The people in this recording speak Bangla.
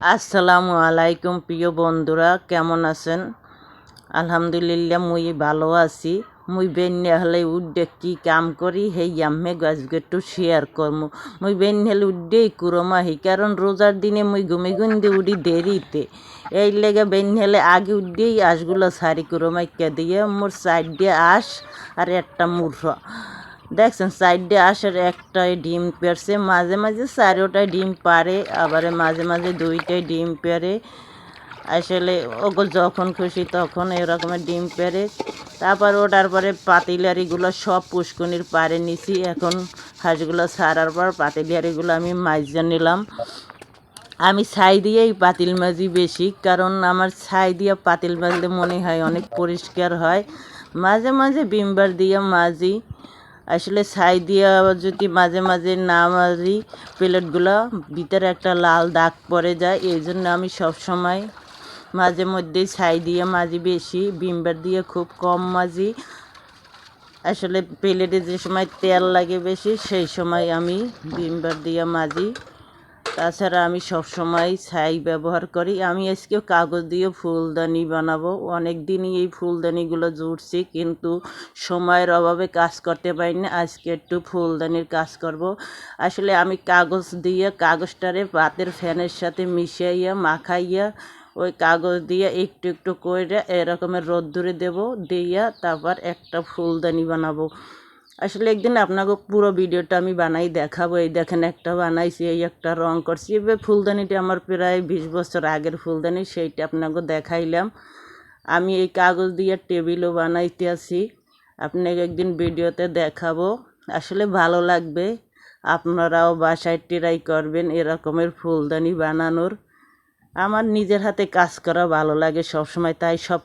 আসসালামু আলাইকুম প্রিয় বন্ধুরা, কেমন আছেন? আলহামদুলিল্লাহ মুই ভালো আছি। মুই বেন্যা হলে উড্ডে কি কাম করি হেই আম্মে গাছকে একটু শেয়ার করমু। মুই বেন্যা হলে উড্ডেই কুরমাহি, কারণ রোজার দিনে মুই ঘুমে গুন্দে উঠি দেরিতে। এই লেগে বেন্যা হলে আগে উড্ডেই আঁশগুলো সারি কুরমাইকা দিয়ে মোর সাইড দিয়ে আঁশ আর একটা মুঠো দেখছেন সাইডে আসার একটাই ডিম পেড়ছে, মাঝে মাঝে চারোটায় ডিম পারে, আবার মাঝে মাঝে দুইটাই ডিম পেড়ে। আসলে ওগো যখন খুশি তখন এরকমের ডিম পেড়ে। তারপর ওটার পরে পাতিলারিগুলো সব পুষ্কুনির পারে নিছি। এখন হাঁসগুলো ছাড়ার পর পাতিলারিগুলো আমি মাইজা নিলাম। আমি ছাই দিয়েই পাতিল মাজি বেশি, কারণ আমার ছাই দিয়ে পাতিল মাজলে মনে হয় অনেক পরিষ্কার হয়। মাঝে মাঝে ভিমবার দিয়ে মাজি। আসলে ছাই দিয়ে যদি মাঝে মাঝে না মাজি প্লেটগুলো ভিতরে একটা লাল দাগ পড়ে যায়, এই জন্য আমি সবসময় মাঝে মধ্যেই ছাই দিয়ে মাজি বেশি, ভিমবার দিয়ে খুব কম মাজি। আসলে প্লেটে যে সময় তেল লাগে বেশি সেই সময় আমি ভিমবার দিয়ে মাজি। তাছাড়া আমি সবসময় ছাই ব্যবহার করি। আমি আজকেও কাগজ দিয়ে ফুলদানি বানাবো। অনেক দিনই এই ফুলদানিগুলো জুড়ছি, কিন্তু সময়ের অভাবে কাজ করতে পারি না। আজকে একটু ফুলদানির কাজ করব। আসলে আমি কাগজ দিয়ে কাগজটারে ভাতের ফ্যানের সাথে মিশাইয়া মাখাইয়া ওই কাগজ দিয়ে একটু একটু করে এরকমের রোদ্দুরে দেবো, দিয়া তারপর একটা ফুলদানি বানাবো। আসলে একদিন আপনাকে পুরো ভিডিওটা আমি বানাই দেখাবো। এই দেখেন একটা বানাইছি, এই একটা রং করছি। এবার ফুলদানিটা আমার প্রায় 20 বছর আগের ফুলদানি, সেইটা আপনাকে দেখাইলাম। আমি এই কাগজ দিয়ে টেবিলও বানাইতে আছি, আপনাকে একদিন ভিডিওতে দেখাবো। আসলে ভালো লাগবে, আপনারাও বাসায় ট্রাই করবেন এরকমের ফুলদানি বানানোর। আমার নিজের হাতে কাজ করা ভালো লাগে সবসময়, তাই সব